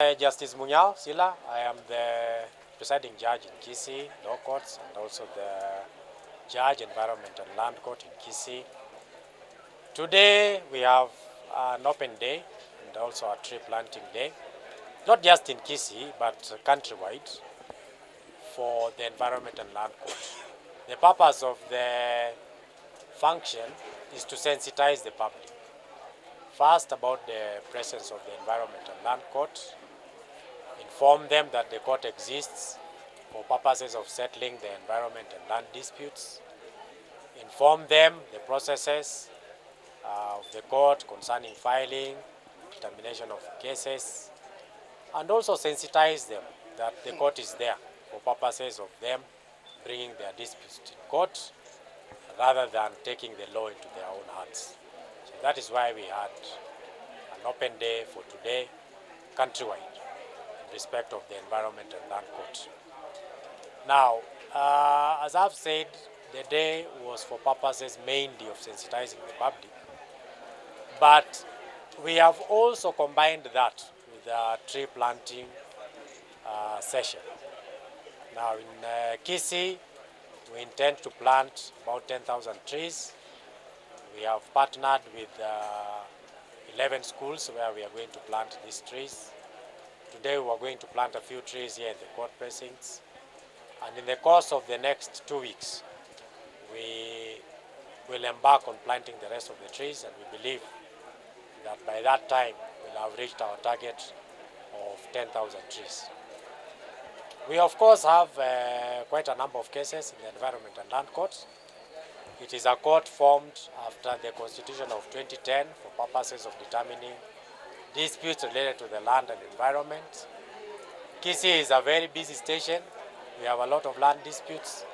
Justice Munyao Sila, I am the presiding judge in Kisii Law Courts and also the Judge Environment and Land Court in Kisii. Today we have an open day and also a tree planting day, not just in Kisii but countrywide for the Environment and Land Court. The purpose of the function is to sensitize the public. First, about the presence of the Environment and Land Court, inform them that the court exists for purposes of settling the environment and land disputes, inform them the processes of the court concerning filing, determination of cases, and also sensitize them that the court is there for purposes of them bringing their disputes to court rather than taking the law into their own hands. So that is why we had an open day for today, countrywide, in respect of the Environment and Land Court. Now, as I've said, the day was for purposes mainly of sensitizing the public, but we have also combined that with a tree planting session. Now in Kisii, we intend to plant about 10,000 trees. We have partnered with 11 schools where we are going to plant these trees. Today we are going to plant a few trees here in the court precincts. And in the course of the next 2 weeks, we will embark on planting the rest of the trees, and we believe that by that time we'll have reached our target of 10,000 trees. We of course have quite a number of cases in the Environment and Land Court. It is a court formed after the Constitution of 2010 for purposes of determining disputes related to the land and environment. Kisii is a very busy station. We have a lot of land disputes.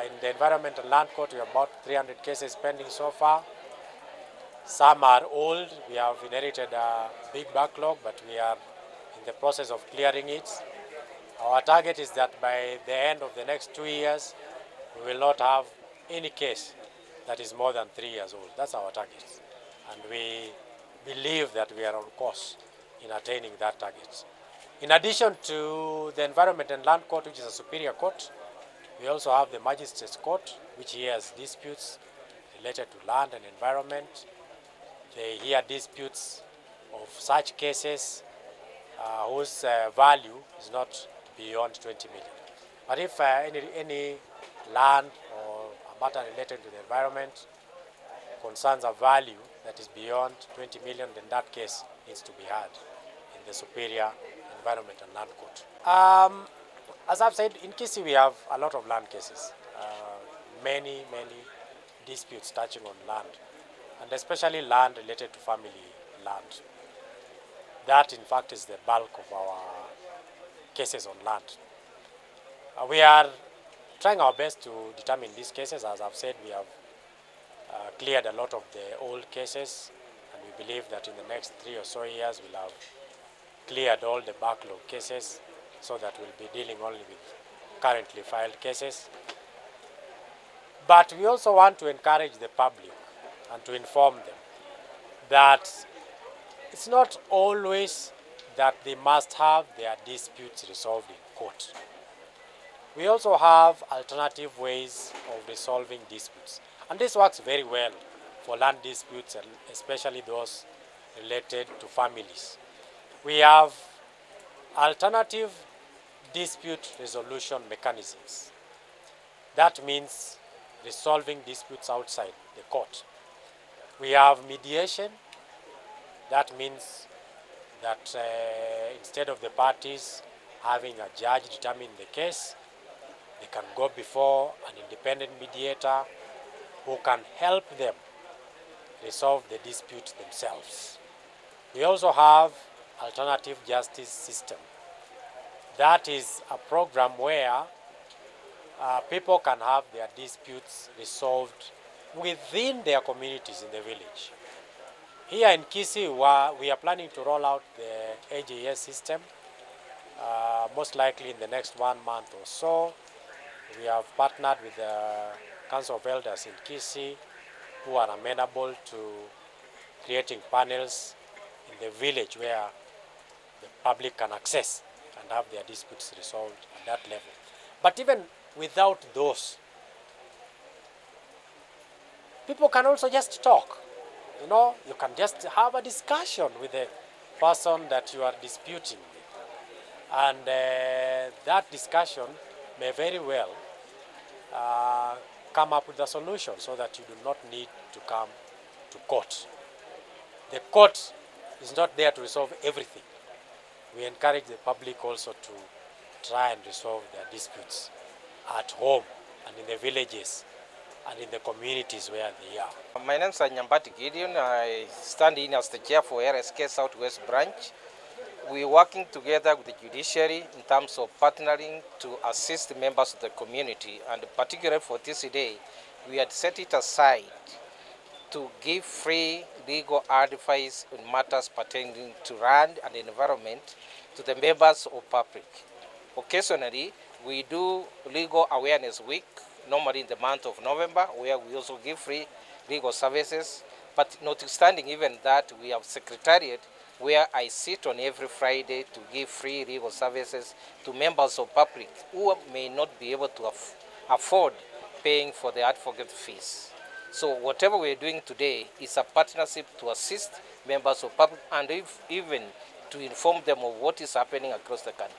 In the Environment and Land Court, we have about 300 cases pending so far. Some are old. We have inherited a big backlog, but we are in the process of clearing it. Our target is that by the end of the next 2 years, we will not have any case that is more than 3 years old. That's our target. And we believe that we are on course in attaining that target. In addition to the Environment and Land Court, which is a superior court, we also have the Magistrates Court, which hears disputes related to land and environment. They hear disputes of such cases whose value is not beyond 20 million. But if any land or a matter related to the environment concerns a value that is beyond 20 million, then that case needs to be heard in the Superior Environment and Land Court. As I've said, in Kisii we have a lot of land cases, many disputes touching on land, and especially land related to family land. That in fact is the bulk of our cases on land. We are trying our best to determine these cases. As I've said, we have cleared a lot of the old cases, and we believe that in the next 3 or so years we'll have cleared all the backlog cases so that we'll be dealing only with currently filed cases. But we also want to encourage the public and to inform them that it's not always that they must have their disputes resolved in court. We also have alternative ways of resolving disputes. And this works very well for land disputes, and especially those related to families. We have alternative dispute resolution mechanisms. That means resolving disputes outside the court. We have mediation. That means that instead of the parties having a judge determine the case, they can go before an independent mediator who can help them resolve the dispute themselves. We also have alternative justice system. That is a program where people can have their disputes resolved within their communities in the village. Here in Kisii, we are planning to roll out the AJS system, most likely in the next 1 month or so. We have partnered with the Council of Elders in Kisii, who are amenable to creating panels in the village where the public can access and have their disputes resolved at that level. But even without those, people can also just talk. You know, you can just have a discussion with the person that you are disputing with. And that discussion may very well come up with a solution so that you do not need to come to court. The court is not there to resolve everything. We encourage the public also to try and resolve their disputes at home and in the villages and in the communities where they are. My name is Nyambati Gideon. I stand in as the chair for RSK Southwest Branch. We are working together with the judiciary in terms of partnering to assist members of the community, and particularly for this day, we had set it aside to give free legal advice on matters pertaining to land and environment to the members of public. Occasionally, we do legal awareness week, normally in the month of November, where we also give free legal services. But notwithstanding even that, we have secretariat where I sit on every Friday to give free legal services to members of public who may not be able to afford paying for the advocate fees. So whatever we're doing today is a partnership to assist members of public and even to inform them of what is happening across the country.